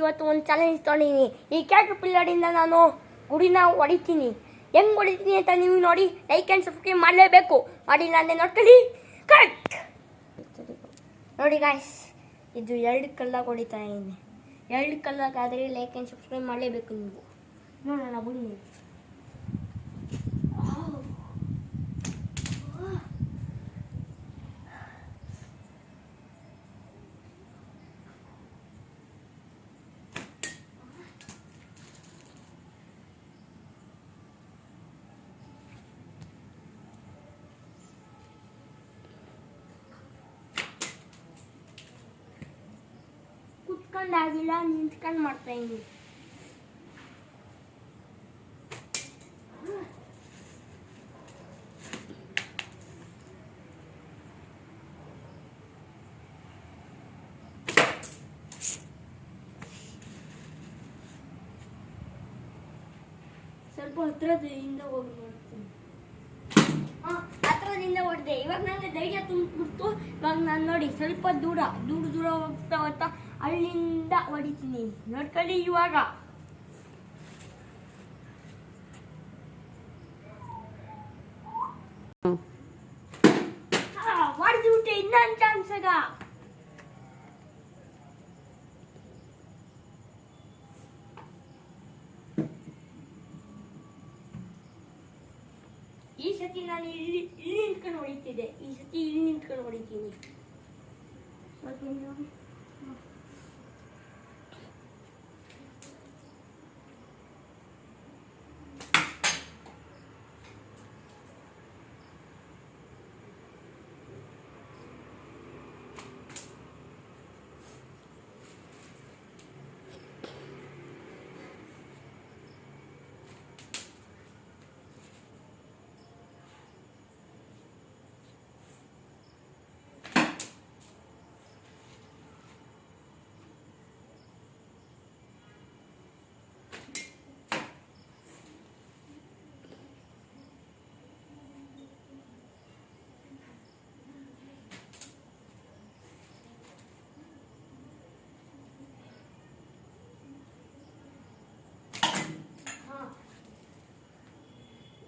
ಇವತ್ತು ಒಂದು ಚಾಲೆಂಜ್ ತೊಗೊಂಡಿದ್ದೀನಿ. ಈ ಕ್ಯಾಟರ್ ಪಿಲ್ಲರಿಂದ ನಾನು ಗುಡಿನ ಹೊಡಿತೀನಿ. ಹೆಂಗೆ ಹೊಡಿತೀನಿ ಅಂತ ನೀವು ನೋಡಿ ಲೈಕ್ ಆ್ಯಂಡ್ ಸಬ್ಸ್ಕ್ರೈಬ್ ಮಾಡಲೇಬೇಕು. ಮಾಡಿಲ್ಲ ಅಂದರೆ ನೋಡ್ಕೊಳ್ಳಿ. ಕರೆಕ್ಟ್ ನೋಡಿ ಗಾಯ್ಸ್, ಇದು 2 ಕಲ್ಲಾಗಿ ಹೊಡಿತಾ ಇದ್ದೀನಿ. 2 ಕಲ್ಲಾಗಾದರೆ ಲೈಕ್ ಆ್ಯಂಡ್ ಸಬ್ಸ್ಕ್ರೈಬ್ ಮಾಡಲೇಬೇಕು ನೀವು. ನೋಡೋಣ ಬನ್ನಿ. ಕುತ್ಕೊಂಡಾಗಿಲ್ಲ, ನಿಂತ್ಕೊಂಡು ಮಾಡ್ತಾ ಇದ್ದೀನಿ. ಸ್ವಲ್ಪ ಹತ್ರದಿಂದ ಹೋಗಿ ನೋಡ್ತೀನಿ. ಹತ್ರದಿಂದ ಹೊಡೆದೆ. ಇವಾಗ ನನಗೆ ಧೈರ್ಯ ತುಂಬಿಬಿಡ್ತು. ಇವಾಗ ನಾನು ನೋಡಿ ಸ್ವಲ್ಪ ದೂರ ಹೋಗ್ತಾ ಹೋಗ್ತಾ ಅಲ್ಲಿಂದ ಹೊಡಿತೀನಿ. ನೋಡ್ಕೊಳ್ಳಿ ಇವಾಗ. ಹೊಡೆದು ಬಿಟ್ಟೆ. ಇನ್ನೊಂದು ಚಾನ್ಸ್ ಆಗ. ಈ ಸತಿ ನಾನು ಇಲ್ಲಿ ನಿಂತ್ಕೊಂಡು ಹೊಡಿತಿದ್ದೆ. ಈ ಸತಿ ಇಲ್ಲಿ ನಿಂತ್ಕೊಂಡು ಹೊಡಿತೀನಿ.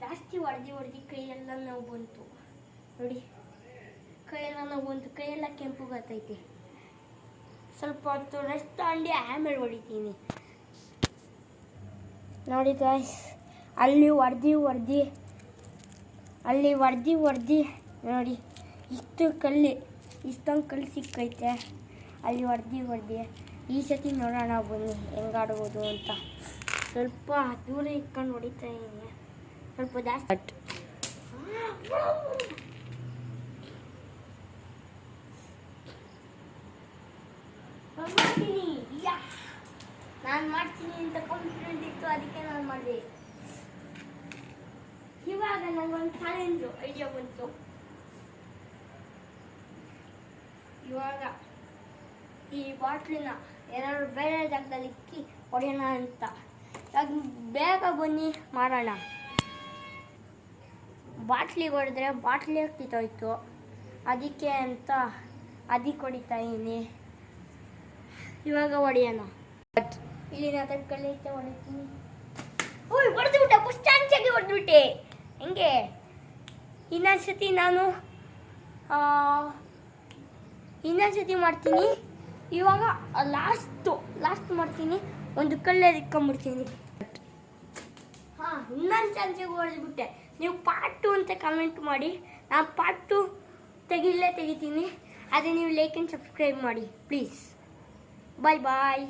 ಜಾಸ್ತಿ ಹೊಡೆದು ಕೈಯೆಲ್ಲ ನೋವು ಬಂತು. ನೋಡಿ, ಕೈಯೆಲ್ಲ ನೋವು ಬಂತು. ಕೈಯೆಲ್ಲ ಕೆಂಪು ಬರ್ತೈತೆ. ಸ್ವಲ್ಪ ಹೊತ್ತು ರೆಸ್ಟ್ ತಗೊಂಡು ಆಮೇಲೆ ಹೊಡಿತೀನಿ. ನೋಡಿ ಗಾಯ್ಸ್, ಅಲ್ಲಿ ಹೊಡೆದು ನೋಡಿ ಇಷ್ಟೊಂದು ಕಲ್ಲು ಸಿಕ್ಕೈತೆ. ಅಲ್ಲಿ ಹೊಡೆದು ಈ ಸತಿ ನೋಡೋಣ ಬನ್ನಿ ಹೆಂಗಾಡ್ಬೋದು ಅಂತ. ಸ್ವಲ್ಪ ದೂರ ಇಟ್ಕೊಂಡು ಹೊಡಿತಾ ಇದ್ದೀನಿ. ಸ್ವಲ್ಪ ಜಾಸ್ತಿ ನಾನು ಮಾಡ್ತೀನಿ ಅಂತ ಕಾನ್ಫಿಡೆಂಟ್ ಇತ್ತು, ಅದಕ್ಕೆ ನಾನು ಮಾಡಿದೆ. ಇವಾಗ ನನಗೊಂದು ಚಾಲೆಂಜು ಐಡಿಯಾ ಬಂತು. ಇವಾಗ ಈ ಬಾಟ್ಲಿನ ಏನಾದ್ರು ಬೇರೆ ಜಾಗದಲ್ಲಿ ಇಕ್ಕಿ ಹೊಡೆಯೋಣ ಅಂತ. ಬೇಗ ಬನ್ನಿ ಮಾಡೋಣ. ಬಾಟ್ಲಿಗೆ ಹೊಡೆದ್ರೆ ಬಾಟ್ಲಿ ಕಿತ್ತೋಯ್ತು. ಅದಕ್ಕೆ ಹೊಡಿತಾ ಇದ್ದೀನಿ. ಇವಾಗ ಹೊಡೆಯೋಣ. ಇಲ್ಲಿನ ತಡ್ಕೊಳ್ಳೈತೆ, ಹೊಡಿತೀನಿ. ಓಯ್ ಹೊಡೆದು ಬಿಟ್ಟೆ. ಫಸ್ಟ್ ಚಾನ್ಸಾಗಿ ಹೊಡೆದ್ಬಿಟ್ಟೆ. ಹೆಂಗೆ ಇನ್ನೊಂದ್ಸತಿ ಮಾಡ್ತೀನಿ. ಇವಾಗ ಲಾಸ್ಟ್ ಮಾಡ್ತೀನಿ. ಒಂದು ಕಲ್ಲೇ ಇಟ್ಕೊಂಡ್ಬಿಡ್ತೀನಿ. ಇನ್ನೊಂದು ಚಾನ್ಸಿಗೆ ಹೊಡೆದ್ಬಿಟ್ಟೆ. ನೀವು ಪಾರ್ಟ್ 2 ಅಂತ ಕಮೆಂಟ್ ಮಾಡಿ. ನಾನು ಪಾರ್ಟ್ 2 ತೆಗಿತೀನಿ. ಅದೇ ನೀವು ಲೈಕ್ ಆ್ಯಂಡ್ ಸಬ್ಸ್ಕ್ರೈಬ್ ಮಾಡಿ ಪ್ಲೀಸ್. ಬಾಯ್.